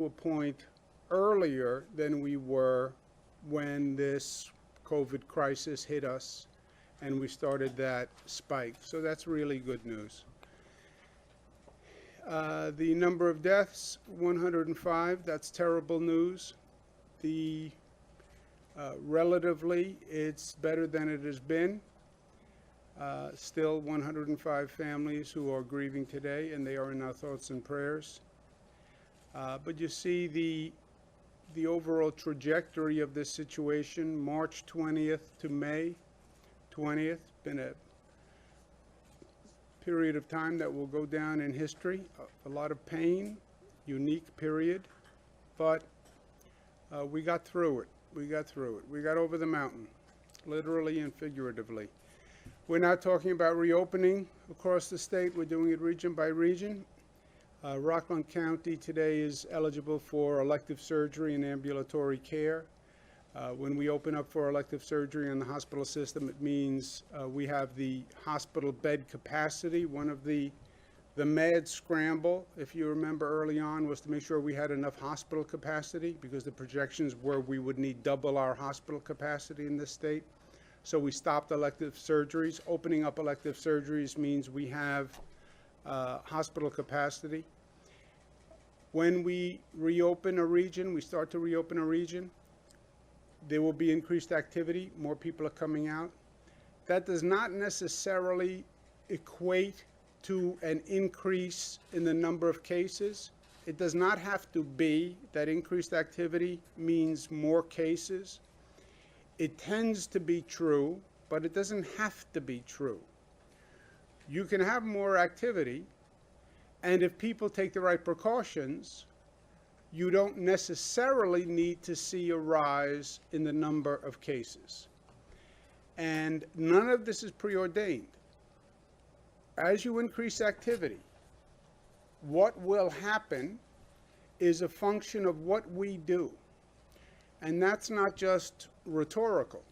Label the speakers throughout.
Speaker 1: to a point earlier than we were when this COVID crisis hit us and we started that spike. So that's really good news. The number of deaths, 105, that's terrible news. The relatively, it's better than it has been. Still 105 families who are grieving today, and they are in our thoughts and prayers. But you see the overall trajectory of this situation, March 20th to May 20th, been a period of time that will go down in history. A lot of pain, unique period, but we got through it. We got through it. We got over the mountain, literally and figuratively. We're now talking about reopening across the state. We're doing it region by region. Rockland County today is eligible for elective surgery and ambulatory care. When we open up for elective surgery in the hospital system, it means we have the hospital bed capacity. One of the mad scramble, if you remember early on, was to make sure we had enough hospital capacity because the projections were we would need double our hospital capacity in this state. So we stopped elective surgeries. Opening up elective surgeries means we have hospital capacity. When we reopen a region, we start to reopen a region, there will be increased activity, more people are coming out. That does not necessarily equate to an increase in the number of cases. It does not have to be that increased activity means more cases. It tends to be true, but it doesn't have to be true. You can have more activity, and if people take the right precautions, you don't necessarily need to see a rise in the number of cases. And none of this is preordained. As you increase activity, what will happen is a function of what we do. And that's not just rhetorical.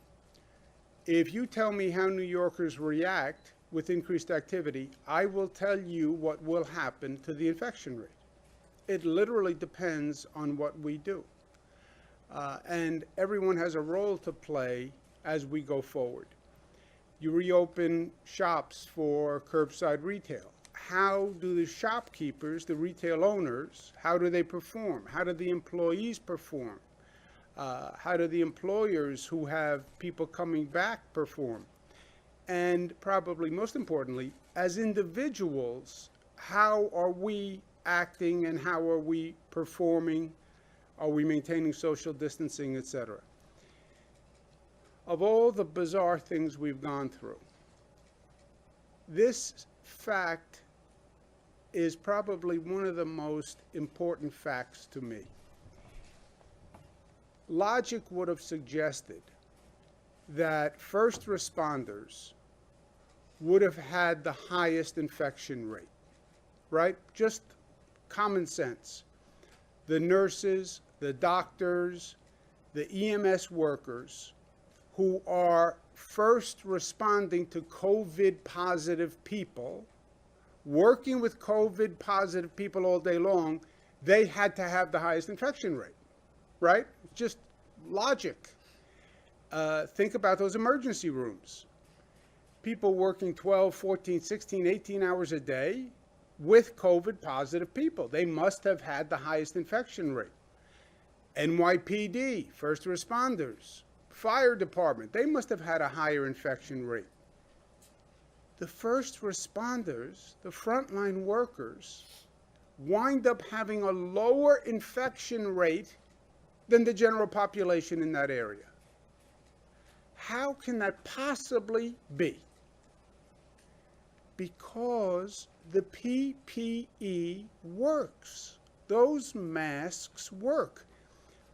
Speaker 1: If you tell me how New Yorkers react with increased activity, I will tell you what will happen to the infection rate. It literally depends on what we do. And everyone has a role to play as we go forward. You reopen shops for curbside retail. How do the shopkeepers, the retail owners, how do they perform? How do the employees perform? How do the employers who have people coming back perform? And probably most importantly, as individuals, how are we acting and how are we performing? Are we maintaining social distancing, etc.? Of all the bizarre things we've gone through, this fact is probably one of the most important facts to me. Logic would have suggested that first responders would have had the highest infection rate, right? Just common sense. The nurses, the doctors, the EMS workers who are first responding to COVID positive people, working with COVID positive people all day long, they had to have the highest infection rate, right? Just logic. Think about those emergency rooms. People working 12, 14, 16, 18 hours a day with COVID positive people. They must have had the highest infection rate. NYPD, first responders, fire department, they must have had a higher infection rate. The first responders, the frontline workers, wind up having a lower infection rate than the general population in that area. How can that possibly be? Because the PPE works. Those masks work.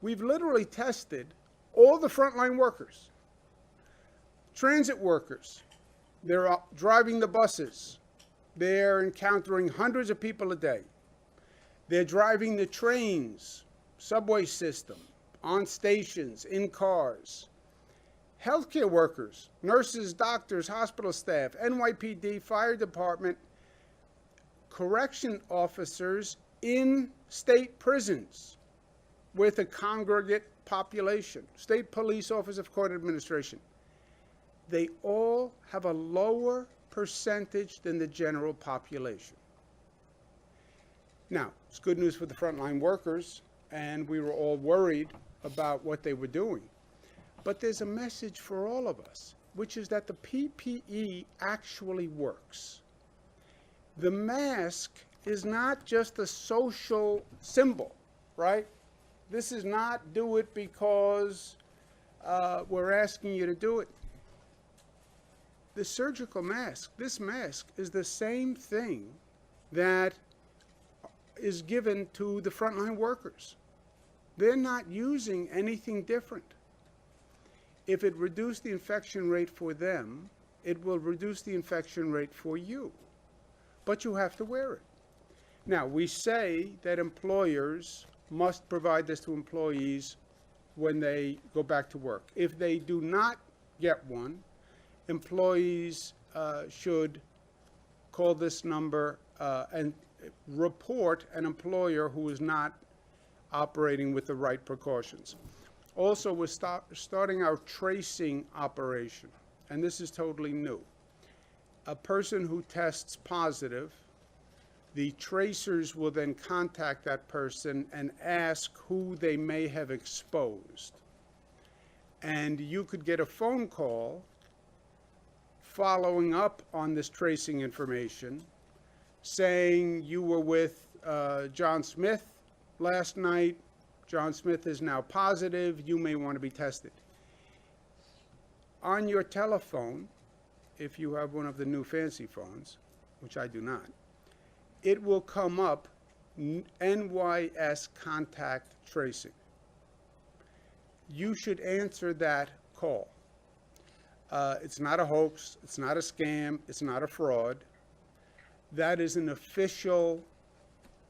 Speaker 1: We've literally tested all the frontline workers, transit workers. They're driving the buses. They're encountering hundreds of people a day. They're driving the trains, subway system, on stations, in cars. Healthcare workers, nurses, doctors, hospital staff, NYPD, fire department, correction officers in state prisons, with a congregate population, state police, office of court administration, they all have a lower percentage than the general population. Now, it's good news for the frontline workers, and we were all worried about what they were doing. But there's a message for all of us, which is that the PPE actually works. The mask is not just a social symbol, right? This is not do it because we're asking you to do it. The surgical mask, this mask, is the same thing that is given to the frontline workers. They're not using anything different. If it reduced the infection rate for them, it will reduce the infection rate for you. But you have to wear it. Now, we say that employers must provide this to employees when they go back to work. If they do not get one, employees should call this number and report an employer who is not operating with the right precautions. Also, we're starting our tracing operation, and this is totally new. A person who tests positive, the tracers will then contact that person and ask who they may have exposed. And you could get a phone call following up on this tracing information, saying you were with John Smith last night. John Smith is now positive. You may want to be tested. On your telephone, if you have one of the new fancy phones, which I do not, it will come up NYS contact tracing. You should answer that call. It's not a hoax, it's not a scam, it's not a fraud. That is an official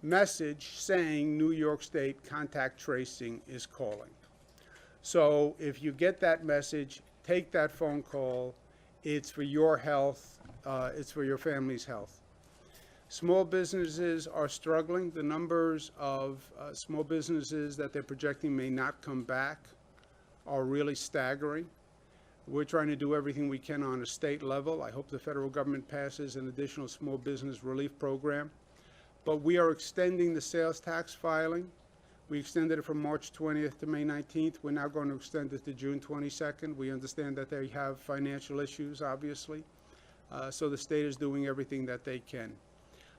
Speaker 1: message saying New York State contact tracing is calling. So if you get that message, take that phone call. It's for your health, it's for your family's health. Small businesses are struggling. The numbers of small businesses that they're projecting may not come back are really staggering. We're trying to do everything we can on a state level. I hope the federal government passes an additional small business relief program. But we are extending the sales tax filing. We extended it from March 20th to May 19th. We're now going to extend it to June 22nd. We understand that they have financial issues, obviously. So the state is doing everything that they can.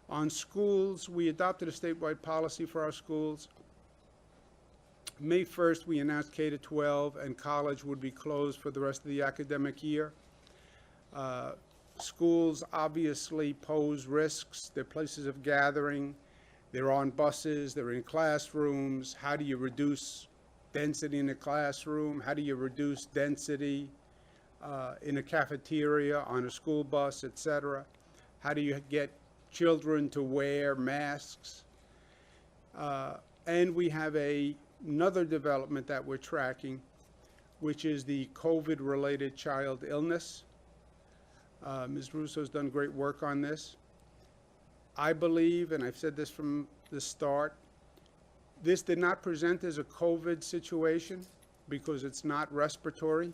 Speaker 1: On schools, we adopted a statewide policy for our schools. May 1st, we announced K-12 and college would be closed for the rest of the academic year. Schools obviously pose risks. They're places of gathering. They're on buses. They're in classrooms. How do you reduce density in a classroom? How do you reduce density in a cafeteria, on a school bus, etc.? How do you get children to wear masks? And we have another development that we're tracking, which is the COVID-related child illness. Ms. Russo's done great work on this. I believe, and I've said this from the start, this did not present as a COVID situation because it's not respiratory.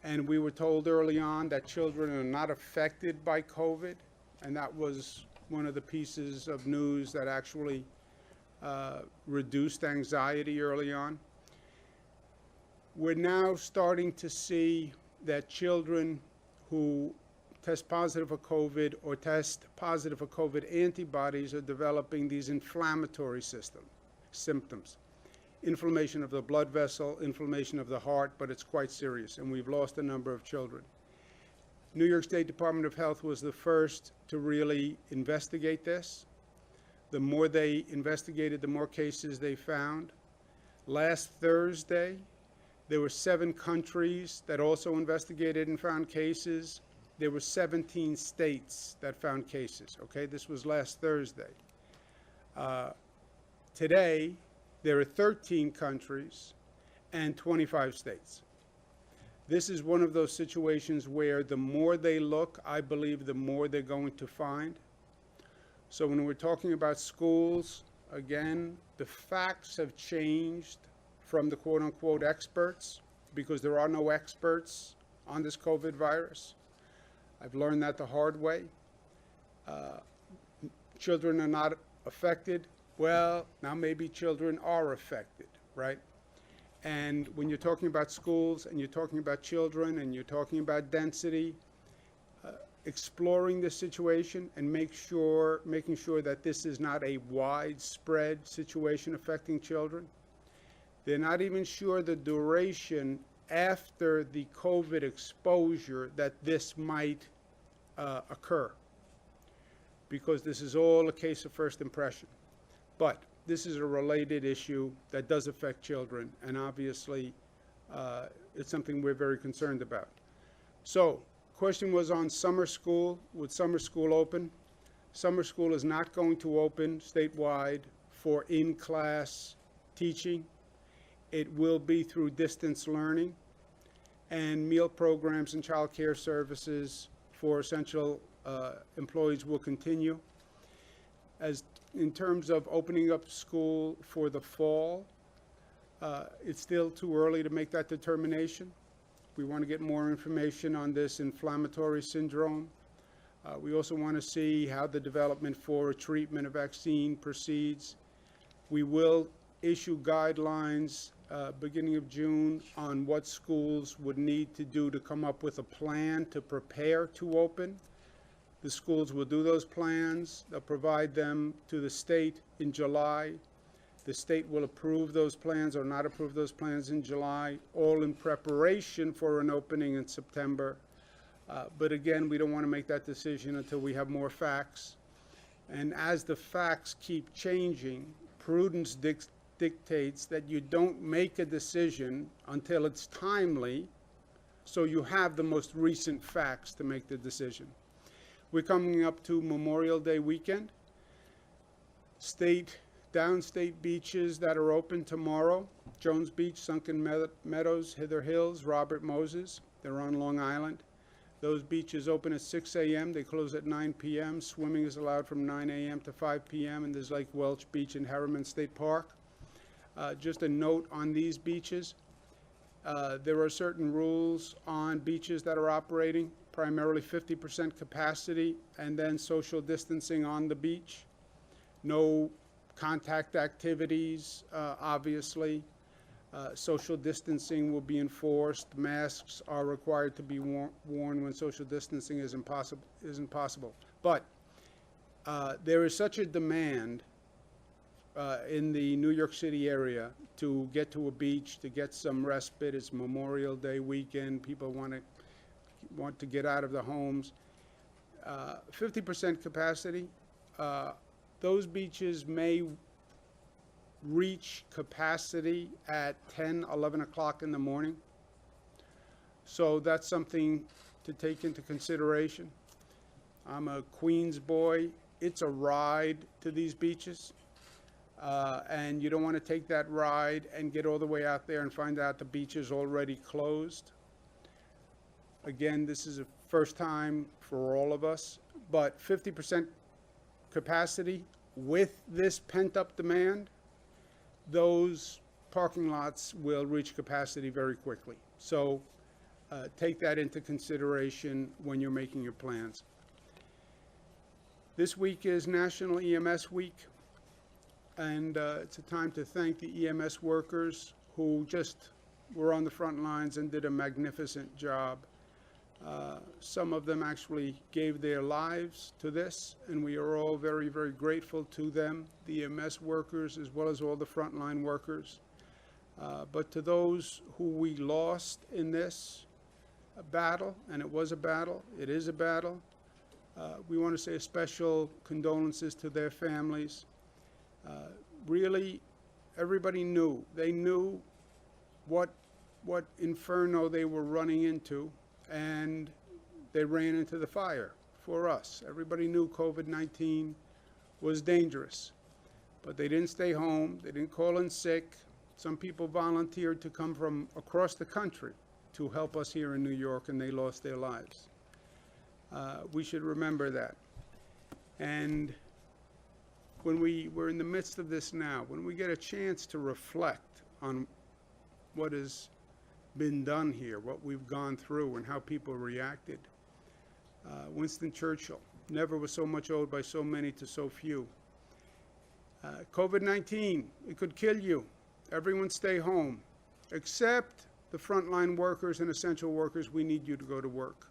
Speaker 1: And we were told early on that children are not affected by COVID. And that was one of the pieces of news that actually reduced anxiety early on. We're now starting to see that children who test positive for COVID or test positive for COVID antibodies are developing these inflammatory symptoms. Inflammation of the blood vessel, inflammation of the heart, but it's quite serious, and we've lost a number of children. New York State Department of Health was the first to really investigate this. The more they investigated, the more cases they found. Last Thursday, there were 7 countries that also investigated and found cases. There were 17 states that found cases, okay? This was last Thursday. Today, there are 13 countries and 25 states. This is one of those situations where the more they look, I believe the more they're going to find. So when we're talking about schools, Again, the facts have changed from the quote-unquote experts, because there are no experts on this COVID virus. I've learned that the hard way. Children are not affected. Well, now maybe children are affected, right? And when you're talking about schools and you're talking about children and you're talking about density, exploring the situation and making sure that this is not a widespread situation affecting children. They're not even sure the duration after the COVID exposure that this might occur, because this is all a case of first impression. But this is a related issue that does affect children, and obviously it's something we're very concerned about. So, question was on summer school. Would summer school open? Summer school is not going to open statewide for in-class teaching. It will be through distance learning, and meal programs and child care services for essential employees will continue. As in terms of opening up school for the fall, it's still too early to make that determination. We want to get more information on this inflammatory syndrome. We also want to see how the development for a treatment, a vaccine proceeds. We will issue guidelines beginning of June on what schools would need to do to come up with a plan to prepare to open. The schools will do those plans. They'll provide them to the state in July. The state will approve those plans or not approve those plans in July, all in preparation for an opening in September. But again, we don't want to make that decision until we have more facts. And as the facts keep changing, prudence dictates that you don't make a decision until it's timely, so you have the most recent facts to make the decision. We're coming up to Memorial Day weekend. Downstate beaches that are open tomorrow: Jones Beach, Sunken Meadows, Hither Hills, Robert Moses. They're on Long Island. Those beaches open at 6 a.m. They close at 9 p.m. Swimming is allowed from 9 a.m. to 5 p.m. And there's Lake Welch Beach in Harriman State Park. Just a note on these beaches. There are certain rules on beaches that are operating, primarily 50% capacity and then social distancing on the beach. No contact activities, obviously. Social distancing will be enforced. Masks are required to be worn when social distancing isn't possible. But there is such a demand in the New York City area to get to a beach, to get some respite. It's Memorial Day weekend. People want to get out of their homes. 50% capacity. Those beaches may reach capacity at 10, 11 o'clock in the morning. So that's something to take into consideration. I'm a Queens boy. It's a ride to these beaches. And you don't want to take that ride and get all the way out there and find out the beach is already closed. Again, this is a first time for all of us, but 50% capacity with this pent-up demand, those parking lots will reach capacity very quickly. So take that into consideration when you're making your plans. This week is National EMS Week, and it's a time to thank the EMS workers who just were on the front lines and did a magnificent job. Some of them actually gave their lives to this, and we are all very, very grateful to them, the EMS workers as well as all the frontline workers. But to those who we lost in this battle, and it was a battle, it is a battle, we want to say a special condolences to their families. Really, everybody knew. They knew what inferno they were running into, and they ran into the fire for us. Everybody knew COVID-19 was dangerous, but they didn't stay home. They didn't call in sick. Some people volunteered to come from across the country to help us here in New York, and they lost their lives. We should remember that. And when we were in the midst of this now, when we get a chance to reflect on what has been done here, what we've gone through, and how people reacted. Winston Churchill, never was so much owed by so many to so few. COVID-19, it could kill you. Everyone stay home, except the frontline workers and essential workers. We need you to go to work.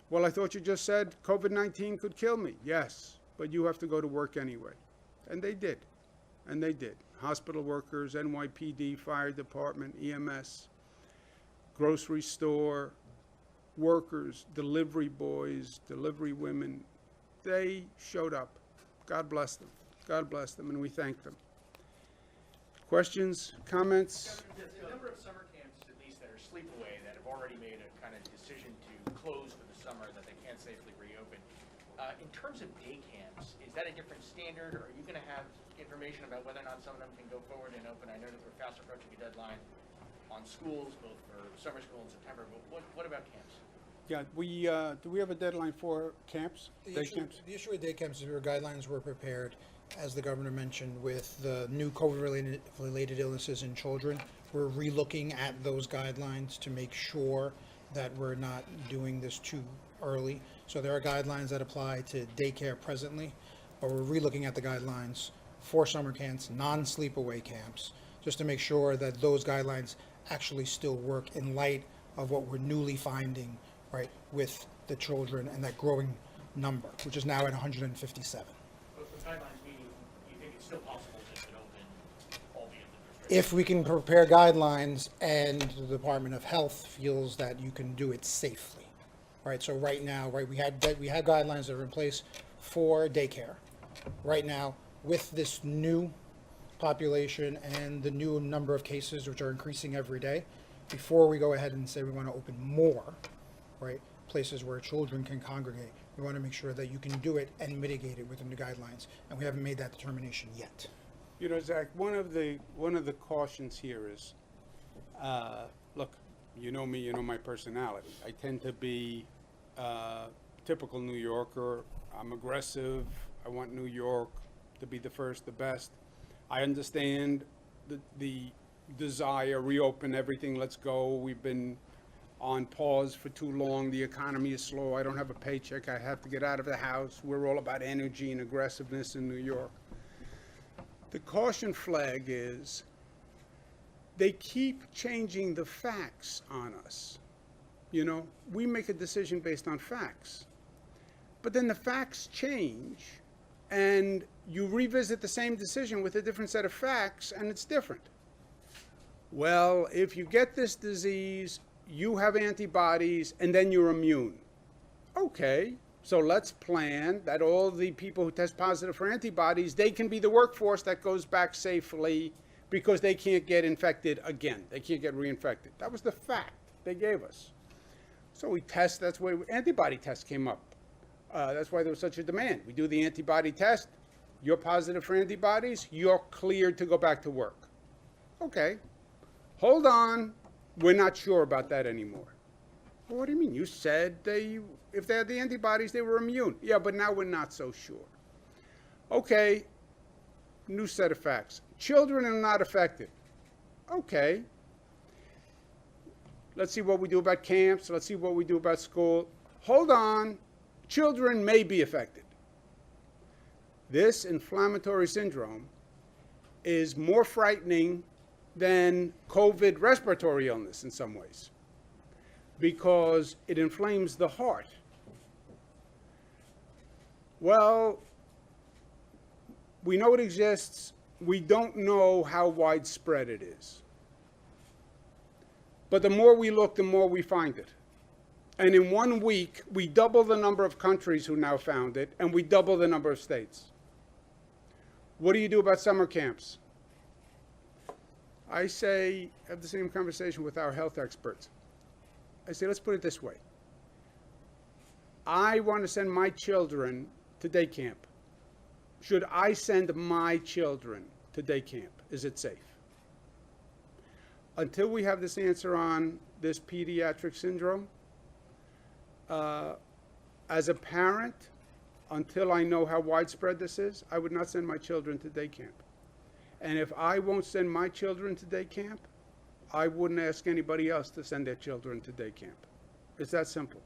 Speaker 1: Well, I thought you just said COVID-19 could kill me. Yes, but you have to go to work anyway. And they did. And they did. Hospital workers, NYPD, fire department, EMS, grocery store workers, delivery boys, delivery women. They showed up. God bless them. God bless them, and we thank them. Questions, comments?
Speaker 2: There's a number of summer camps, at least that are sleepaway, that have already made a kind of decision to close for the summer, that they can't safely reopen. In terms of day camps, is that a different standard, or are you going to have information about whether or not some of them can go forward and open? I know that we're fast approaching a deadline on schools, both for summer school in September, but what about camps?
Speaker 1: Yeah, do we have a deadline for camps, day camps?
Speaker 3: The issue with day camps is where guidelines were prepared, as the governor mentioned, with the new COVID-related illnesses in children. We're relooking at those guidelines to make sure that we're not doing this too early. So there are guidelines that apply to daycare presently, but we're relooking at the guidelines for summer camps, non-sleepaway camps, just to make sure that those guidelines actually still work in light of what we're newly finding, right, with the children and that growing number, which is now at 157.
Speaker 2: But the guidelines meaning you think it's still possible to open, albeit the restrictions?
Speaker 3: If we can prepare guidelines and the Department of Health feels that you can do it safely, right? So right now, right, we had guidelines that are in place for daycare. Right now, with this new population and the new number of cases, which are increasing every day, before we go ahead and say we want to open more, right, places where children can congregate, we want to make sure that you can do it and mitigate it within the guidelines, and we haven't made that determination yet.
Speaker 1: You know, Zach, one of the cautions here is, look, you know me, you know my personality. I tend to be typical New Yorker. I'm aggressive. I want New York to be the first, the best. I understand the desire, reopen everything, let's go. We've been on pause for too long. The economy is slow. I don't have a paycheck. I have to get out of the house. We're all about energy and aggressiveness in New York. The caution flag is they keep changing the facts on us. You know, we make a decision based on facts. But then the facts change, and you revisit the same decision with a different set of facts, and it's different. Well, if you get this disease, you have antibodies, and then you're immune. Okay, so let's plan that all the people who test positive for antibodies, they can be the workforce that goes back safely because they can't get infected again. They can't get reinfected. That was the fact they gave us. So we test, that's why antibody tests came up. That's why there was such a demand. We do the antibody test. You're positive for antibodies. You're cleared to go back to work. Okay. Hold on. We're not sure about that anymore. Well, what do you mean? You said if they had the antibodies, they were immune. Yeah, but now we're not so sure. Okay. New set of facts. Children are not affected. Okay. Let's see what we do about camps. Let's see what we do about school. Hold on. Children may be affected. This inflammatory syndrome is more frightening than COVID respiratory illness in some ways because it inflames the heart. Well, we know it exists. We don't know how widespread it is. But the more we look, the more we find it. And in 1 week, we double the number of countries who now found it, and we double the number of states. What do you do about summer camps? I say, have the same conversation with our health experts. I say, let's put it this way. I want to send my children to day camp. Should I send my children to day camp? Is it safe? Until we have this answer on this pediatric syndrome, as a parent, until I know how widespread this is, I would not send my children to day camp. And if I won't send my children to day camp, I wouldn't ask anybody else to send their children to day camp. It's that simple.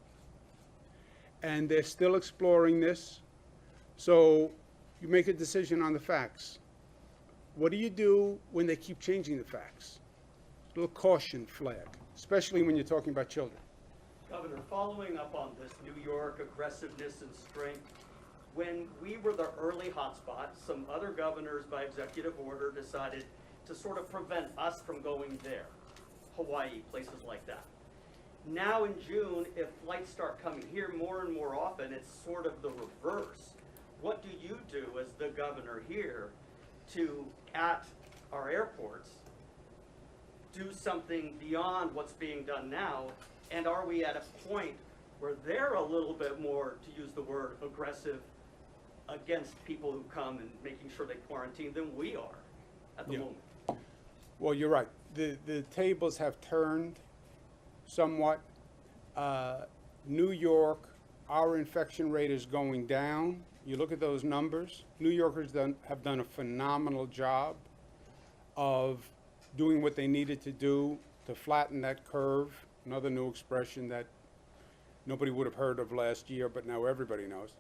Speaker 1: And they're still exploring this. So you make a decision on the facts. What do you do when they keep changing the facts? A little caution flag, especially when you're talking about children.
Speaker 4: Governor, following up on this New York aggressiveness and strength, when we were the early hotspot, some other governors by executive order decided to sort of prevent us from going there. Hawaii, places like that. Now in June, if flights start coming here more and more often, it's sort of the reverse. What do you do as the governor here to, at our airports, do something beyond what's being done now? And are we at a point where they're a little bit more, to use the word, aggressive against people who come and making sure they quarantine than we are at the moment?
Speaker 1: Well, you're right. The tables have turned somewhat. New York, our infection rate is going down. You look at those numbers. New Yorkers have done a phenomenal job of doing what they needed to do to flatten that curve. Another new expression that nobody would have heard of last year, but now everybody knows.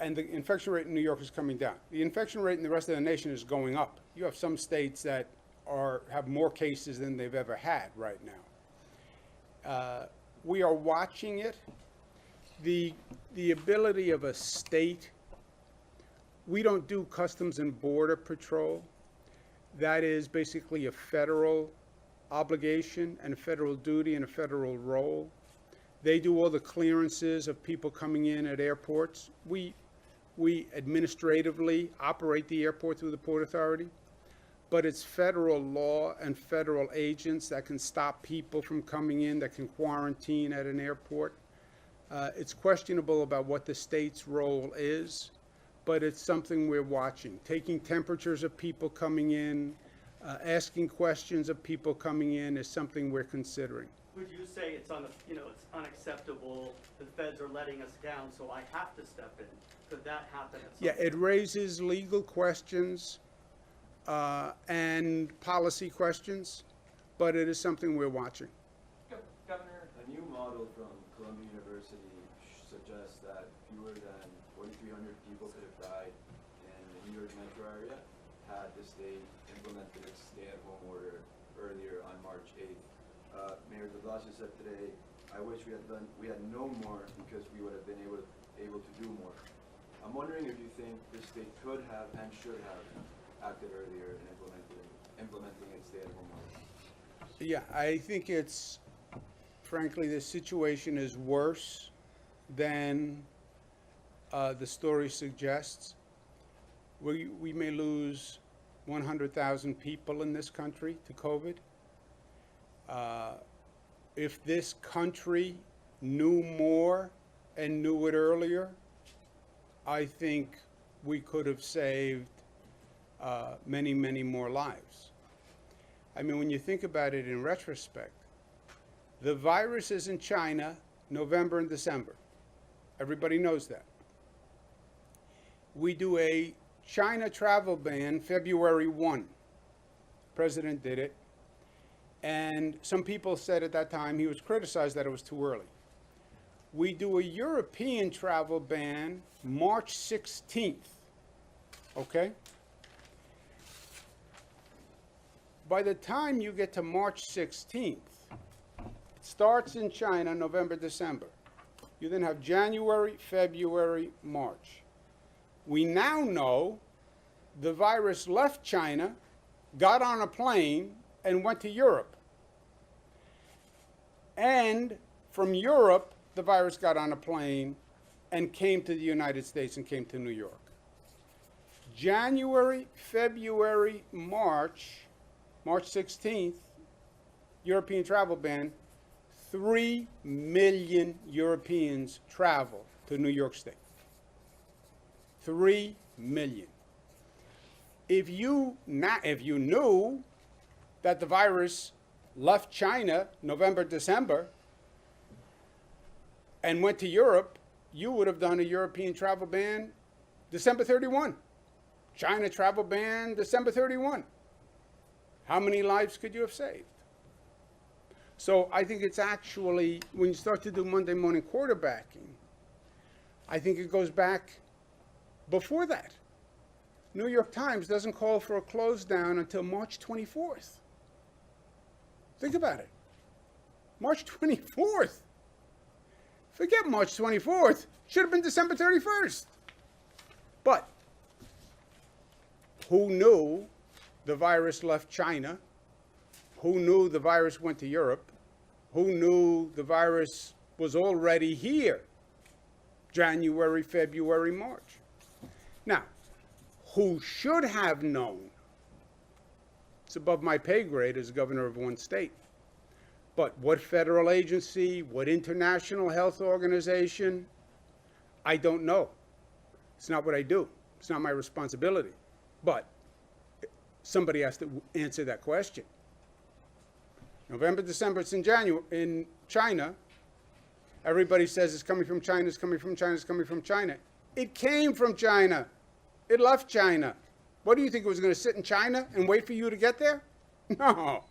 Speaker 1: And the infection rate in New York is coming down. The infection rate in the rest of the nation is going up. You have some states that have more cases than they've ever had right now. We are watching it. The ability of a state, we don't do Customs and Border Patrol. That is basically a federal obligation and a federal duty and a federal role. They do all the clearances of people coming in at airports. We administratively operate the airport through the Port Authority, but it's federal law and federal agents that can stop people from coming in, that can quarantine at an airport. It's questionable about what the state's role is, but it's something we're watching. Taking temperatures of people coming in, asking questions of people coming in is something we're considering.
Speaker 4: Would you say it's it's unacceptable, the feds are letting us down, so I have to step in? Could that happen at some
Speaker 1: Yeah,
Speaker 4: point?
Speaker 1: it raises legal questions and policy questions, but it is something we're watching.
Speaker 2: Governor,
Speaker 5: A new model from Columbia University suggests that fewer than 4,300 people could have died in the New York metro area had the state implemented its stay-at-home order earlier on March 8th. Mayor de Blasio said today, "I wish we had known more because we would have been able to do more." I'm wondering if you think the state could have and should have acted earlier in implementing its stay-at-home order.
Speaker 1: Yeah, I think frankly, the situation is worse than the story suggests. We may lose 100,000 people in this country to COVID. If this country knew more and knew it earlier, I think we could have saved many, many more lives. I mean, when you think about it in retrospect, the virus is in China November and December. Everybody knows that. We do a China travel ban February 1. President did it. And some people said at that time he was criticized that it was too early. We do a European travel ban March 16th. Okay? By the time you get to March 16th, it starts in China November, December. You then have January, February, March. We now know the virus left China, got on a plane, and went to Europe. And from Europe, the virus got on a plane and came to the United States and came to New York. January, February, March 16th, European travel ban, 3 million Europeans travel to New York State. 3 million. If you knew that the virus left China November, December, and went to Europe, you would have done a European travel ban December 31. China travel ban December 31. How many lives could you have saved? So I think it's actually, when you start to do Monday morning quarterbacking, I think it goes back before that. New York Times doesn't call for a close down until March 24th. Think about it. March 24th. Forget March 24th. Should have been December 31st. But who knew the virus left China? Who knew the virus went to Europe? Who knew the virus was already here? January, February, March. Now, who should have known? It's above my pay grade as governor of one state. But what federal agency, what international health organization? I don't know. It's not what I do. It's not my responsibility. But somebody has to answer that question. November, December, it's in January. In China, everybody says it's coming from China, it's coming from China, it's coming from China. It came from China. It left China. What do you think, it was going to sit in China and wait for you to get there? No.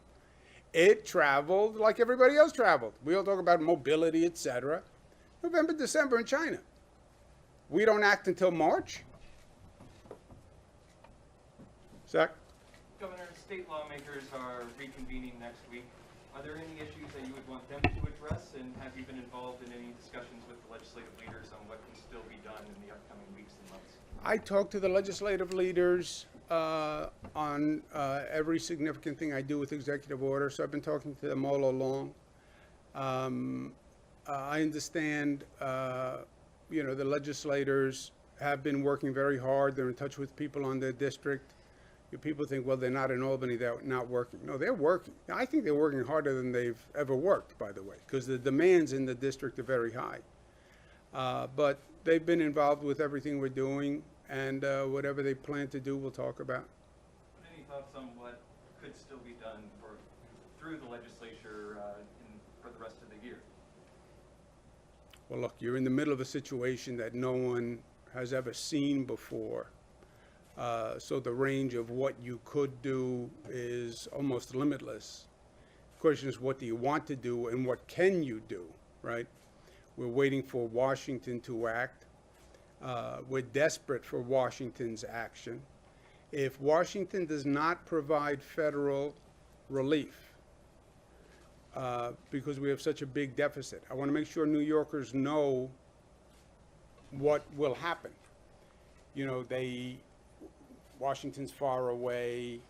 Speaker 1: It traveled like everybody else traveled. We all talk about mobility, etc. November, December in China. We don't act until March? Zach?
Speaker 6: Governor, state lawmakers are reconvening next week. Are there any issues that you would want them to address, and have you been involved in any discussions with the legislative leaders on what can still be done in the upcoming weeks and months?
Speaker 1: I talk to the legislative leaders on every significant thing I do with executive order, so I've been talking to them all along. I understand, the legislators have been working very hard. They're in touch with people on their district. People think, well, they're not in Albany, they're not working. No, they're working. I think they're working harder than they've ever worked, by the way, because the demands in the district are very high. But they've been involved with everything we're doing, and whatever they plan to do, we'll talk about.
Speaker 6: Any thoughts on what could still be done through the legislature for the rest of the year?
Speaker 1: Well, look, you're in the middle of a situation that no one has ever seen before. So the range of what you could do is almost limitless. The question is, what do you want to do and what can you do, right? We're waiting for Washington to act. We're desperate for Washington's action. If Washington does not provide federal relief, because we have such a big deficit, I want to make sure New Yorkers know what will happen. Washington's far away.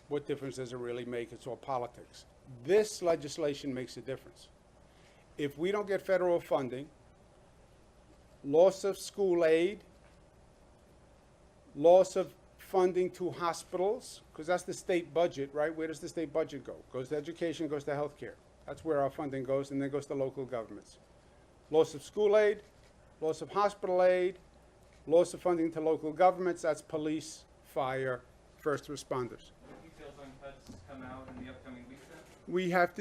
Speaker 1: What difference does it really make? It's all politics. This legislation makes a difference. If we don't get federal funding, loss of school aid, loss of funding to hospitals, because that's the state budget, right? Where does the state budget go? Goes to education, goes to healthcare. That's where our funding goes, and then goes to local governments. Loss of school aid, loss of hospital aid, loss of funding to local governments, that's police, fire, first responders.
Speaker 6: Details on cuts come out in the upcoming weeks then?
Speaker 1: We have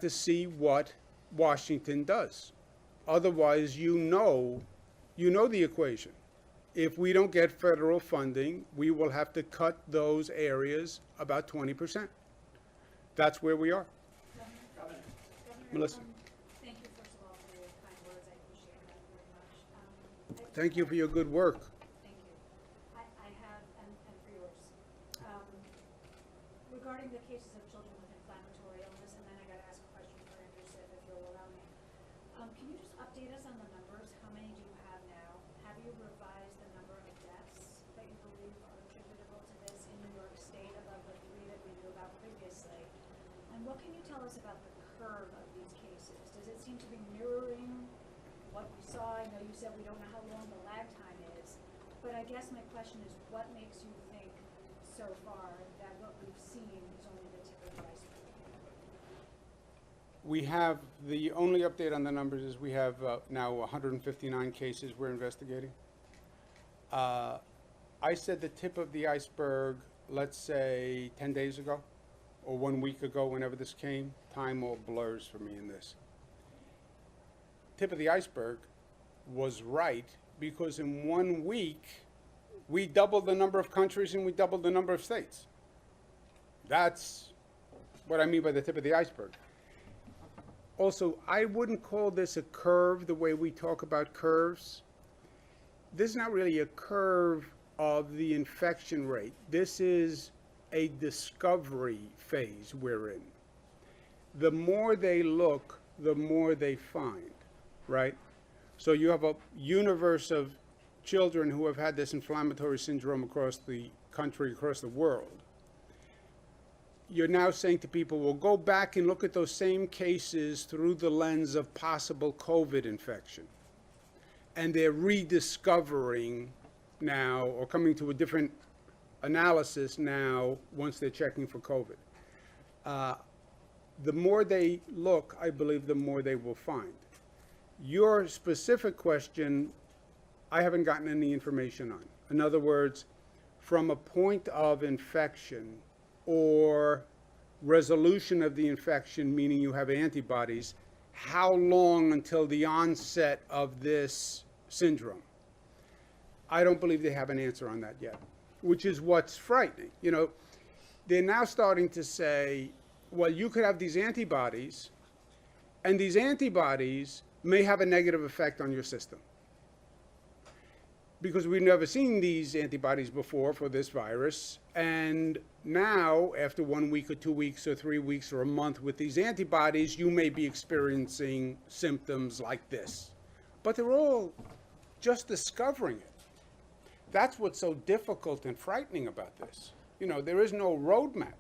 Speaker 1: to see what Washington does. Otherwise, you know the equation. If we don't get federal funding, we will have to cut those areas about 20%. That's where we are.
Speaker 7: Governor,
Speaker 1: Melissa.
Speaker 7: Thank you, first of all, for your kind words. I appreciate that very much.
Speaker 1: Thank you for your good work.
Speaker 7: Thank you. I have, and for yours. Regarding the cases of children with inflammatory illness, and then I got to ask a question for Andrew Siff, if you'll allow me. Can you just update us on the numbers? How many do you have now? Have you revised the number of deaths that you believe are attributable to this in New York State above the 3 that we knew about previously? And what can you tell us about the curve of these cases? Does it seem to be mirroring what we saw? I know you said we don't know how long the lag time is, but I guess my question is, what makes you think so far that what we've seen is only the tip of the iceberg?
Speaker 1: We have, the only update on the numbers is we have now 159 cases we're investigating. I said the tip of the iceberg, let's say 10 days ago or 1 week ago, whenever this came. Time all blurs for me in this. Tip of the iceberg was right, because in 1 week, we doubled the number of countries and we doubled the number of states. That's what I mean by the tip of the iceberg. Also, I wouldn't call this a curve the way we talk about curves. This is not really a curve of the infection rate. This is a discovery phase we're in. The more they look, the more they find, right? So you have a universe of children who have had this inflammatory syndrome across the country, across the world. You're now saying to people, well, go back and look at those same cases through the lens of possible COVID infection. And they're rediscovering now, or coming to a different analysis now, once they're checking for COVID. The more they look, I believe, the more they will find. Your specific question, I haven't gotten any information on. In other words, from a point of infection or resolution of the infection, meaning you have antibodies, how long until the onset of this syndrome? I don't believe they have an answer on that yet, which is what's frightening. You know, they're now starting to say, well, you could have these antibodies, and these antibodies may have a negative effect on your system. Because we've never seen these antibodies before for this virus, and now, after 1 week or 2 weeks or 3 weeks or a month with these antibodies, you may be experiencing symptoms like this. But they're all just discovering it. That's what's so difficult and frightening about this. You know, there is no roadmap.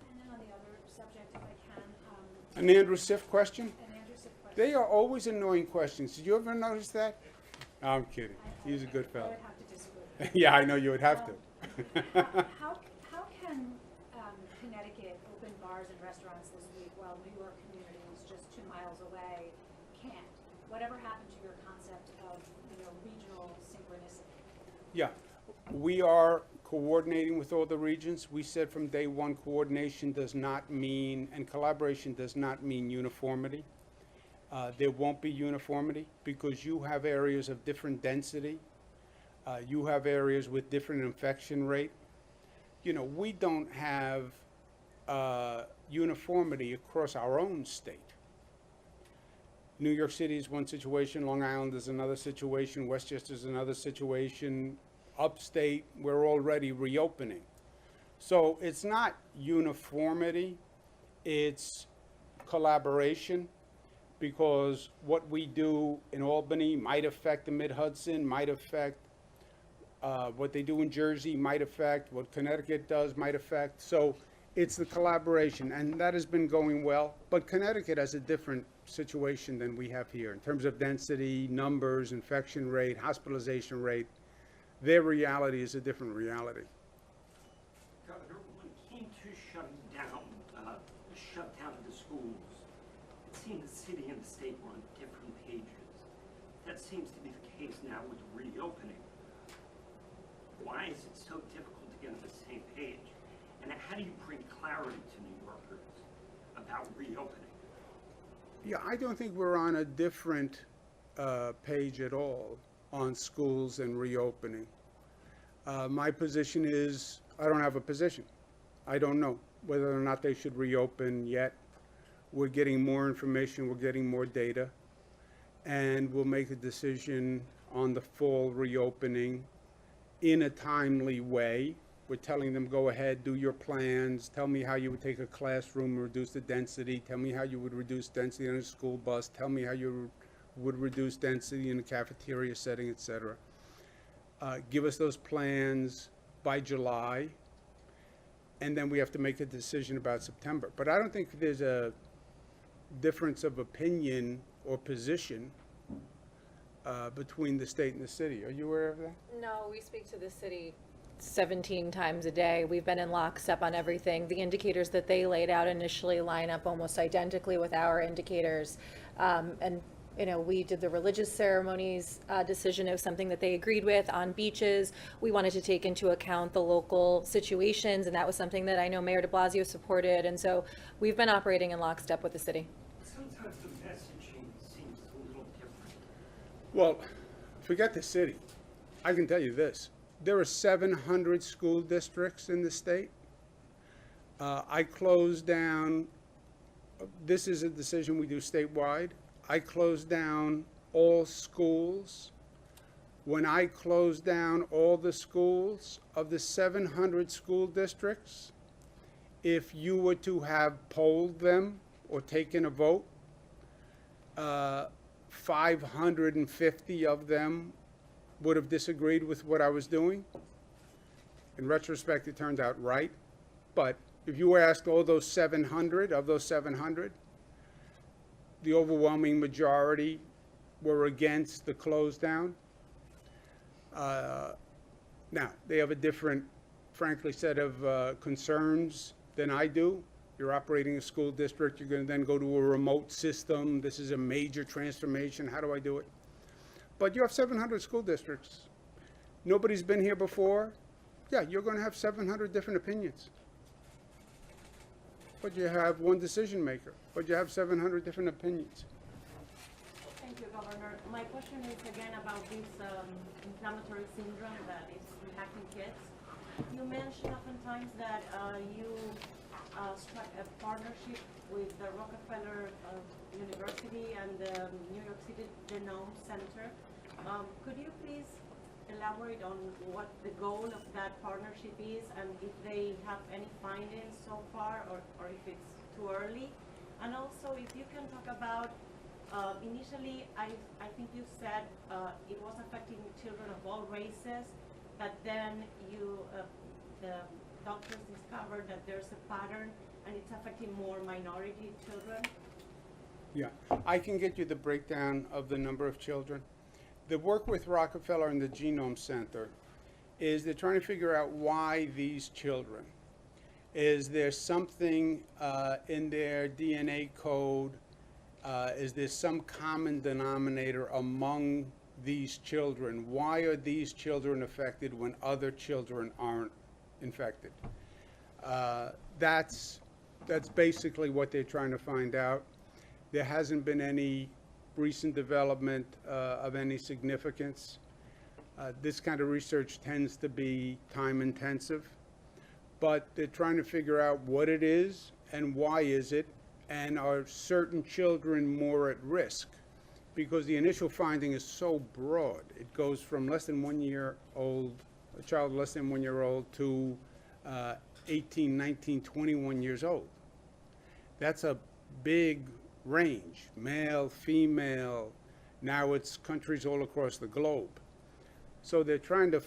Speaker 7: And then on the other subject, if I can,
Speaker 1: An Andrew Sif question?
Speaker 7: an Andrew Sif question.
Speaker 1: They are always annoying questions. Did you ever notice that? No, I'm kidding. He's a good
Speaker 7: I
Speaker 1: fellow.
Speaker 7: would have to disagree.
Speaker 1: Yeah, I know you would have to.
Speaker 7: How can Connecticut open bars and restaurants this week while New York communities just 2 miles away can't? Whatever happened to your concept of, regional synchronicity?
Speaker 1: Yeah, we are coordinating with all the regions. We said from day one, coordination does not mean, and collaboration does not mean uniformity. There won't be uniformity because you have areas of different density. You have areas with different infection rate. You know, we don't have uniformity across our own state. New York City is one situation, Long Island is another situation, Westchester is another situation, upstate, we're already reopening. So it's not uniformity, it's collaboration, because what we do in Albany might affect the Mid-Hudson, might affect what they do in Jersey, might affect what Connecticut does, might affect. So it's the collaboration, and that has been going well. But Connecticut has a different situation than we have here in terms of density, numbers, infection rate, hospitalization rate. Their reality is a different reality.
Speaker 8: Governor, when it came to shutting down of the schools, it seemed the city and the state were on different pages. That seems to be the case now with reopening. Why is it so difficult to get on the same page? And how do you bring clarity to New Yorkers about reopening?
Speaker 1: Yeah, I don't think we're on a different page at all on schools and reopening. My position is, I don't have a position. I don't know whether or not they should reopen yet. We're getting more information, we're getting more data, and we'll make a decision on the fall reopening in a timely way. We're telling them, go ahead, do your plans, tell me how you would take a classroom and reduce the density, tell me how you would reduce density on a school bus, tell me how you would reduce density in a cafeteria setting, etc. Give us those plans by July, and then we have to make a decision about September. But I don't think there's a difference of opinion or position between the state and the city. Are you aware of that?
Speaker 9: No, we speak to the city 17 times a day. We've been in lockstep on everything. The indicators that they laid out initially line up almost identically with our indicators. And we did the religious ceremonies decision of something that they agreed with on beaches. We wanted to take into account the local situations, and that was something that I know Mayor de Blasio supported. And so we've been operating in lockstep with the city.
Speaker 8: Sometimes the messaging seems a little different.
Speaker 1: Well, forget the city. I can tell you this. There are 700 school districts in the state. I closed down, this is a decision we do statewide. I closed down all schools. When I closed down all the schools of the 700 school districts, if you were to have polled them or taken a vote, 550 of them would have disagreed with what I was doing. In retrospect, it turned out right. But if you asked all those 700, of those 700, the overwhelming majority were against the close down. Now, they have a different, frankly, set of concerns than I do. You're operating a school district, you're going to then go to a remote system. This is a major transformation. How do I do it? But you have 700 school districts. Nobody's been here before. Yeah, you're going to have 700 different opinions. But you have one decision maker. But you have 700 different opinions.
Speaker 10: Thank you, Governor. My question is again about this inflammatory syndrome that is impacting kids. You mentioned oftentimes that you struck a partnership with the Rockefeller University and the New York City Genome Center. Could you please elaborate on what the goal of that partnership is and if they have any findings so far or if it's too early? And also if you can talk about, initially I think you said it was affecting children of all races, but then the doctors discovered that there's a pattern and it's affecting more minority children.
Speaker 1: Yeah, I can get you the breakdown of the number of children. The work with Rockefeller and the Genome Center is they're trying to figure out why these children. Is there something in their DNA code? Is there some common denominator among these children? Why are these children affected when other children aren't infected? That's basically what they're trying to find out. There hasn't been any recent development of any significance. This kind of research tends to be time intensive, but they're trying to figure out what it is and why is it, and are certain children more at risk? Because the initial finding is so broad. It goes from less than 1 year old, a child less than 1 year old, to 18, 19, 21 years old. That's a big range, male, female. Now it's countries all across the globe. So they're trying to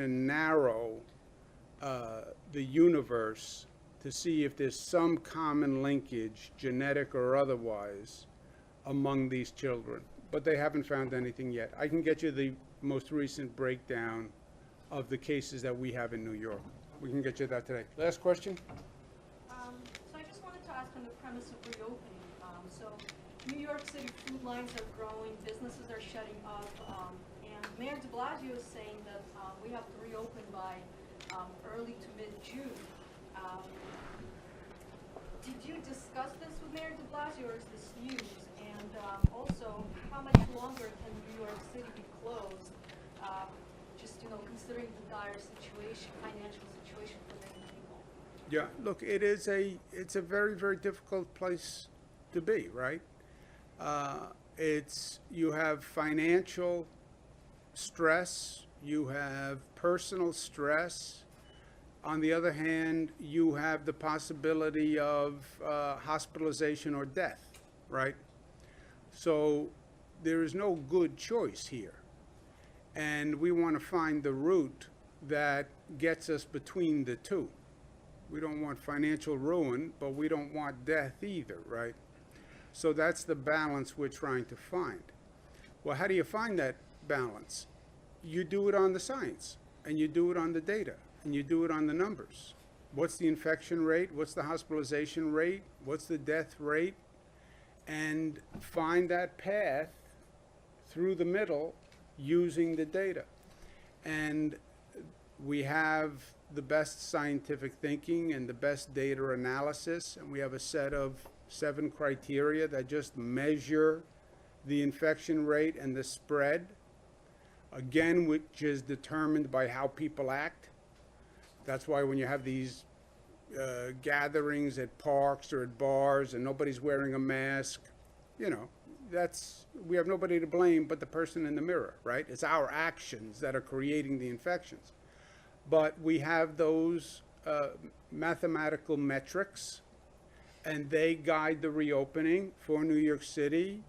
Speaker 1: narrow the universe to see if there's some common linkage, genetic or otherwise, among these children. But they haven't found anything yet. I can get you the most recent breakdown of the cases that we have in New York. We can get you that today. Last question?
Speaker 11: So I just wanted to ask on the premise of reopening. So New York City food lines are growing, businesses are shutting up, and Mayor de Blasio is saying that we have to reopen by early to mid-June. Did you discuss this with Mayor de Blasio, or is this news? And also, how much longer can New York City be closed? Just, considering the dire situation, financial situation for many people.
Speaker 1: Yeah, look, it's a very, very difficult place to be, right? You have financial stress, you have personal stress. On the other hand, you have the possibility of hospitalization or death, right? So there is no good choice here. And we want to find the route that gets us between the two. We don't want financial ruin, but we don't want death either, right? So that's the balance we're trying to find. Well, how do you find that balance? You do it on the science, and you do it on the data, and you do it on the numbers. What's the infection rate? What's the hospitalization rate? What's the death rate? And find that path through the middle using the data. And we have the best scientific thinking and the best data analysis, and we have a set of 7 criteria that just measure the infection rate and the spread, again, which is determined by how people act. That's why when you have these gatherings at parks or at bars and nobody's wearing a mask, you know, we have nobody to blame but the person in the mirror, right? It's our actions that are creating the infections. But we have those mathematical metrics, and they guide the reopening for New York City,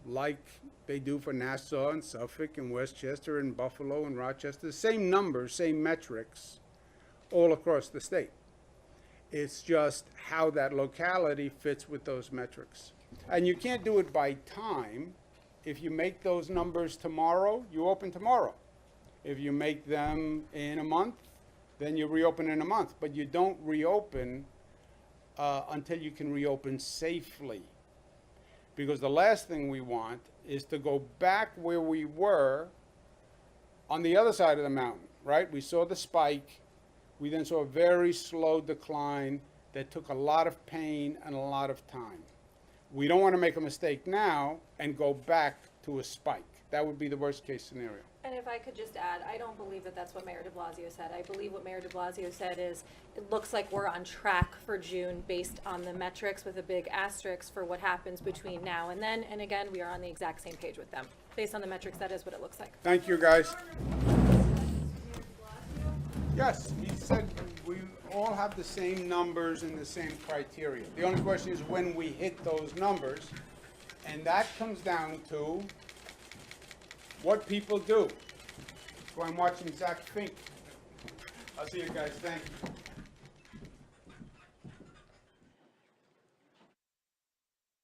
Speaker 1: like they do for Nassau and Suffolk and Westchester and Buffalo and Rochester. Same numbers, same metrics all across the state. It's just how that locality fits with those metrics. And you can't do it by time. If you make those numbers tomorrow, you open tomorrow. If you make them in a month, then you reopen in a month. But you don't reopen until you can reopen safely. Because the last thing we want is to go back where we were on the other side of the mountain, right? We saw the spike. We then saw a very slow decline that took a lot of pain and a lot of time. We don't want to make a mistake now and go back to a spike. That would be the worst case scenario.
Speaker 9: And if I could just add, I don't believe that that's what Mayor de Blasio said. I believe what Mayor de Blasio said is, it looks like we're on track for June based on the metrics, with a big asterisk for what happens between now and then. And again, we are on the exact same page with them. Based on the metrics, that is what it looks like.
Speaker 1: Thank you, guys. Yes, he said we all have the same numbers and the same criteria. The only question is when we hit those numbers, and that comes down to what people do. So I'm watching Zach Fink. I'll see you guys. Thank you.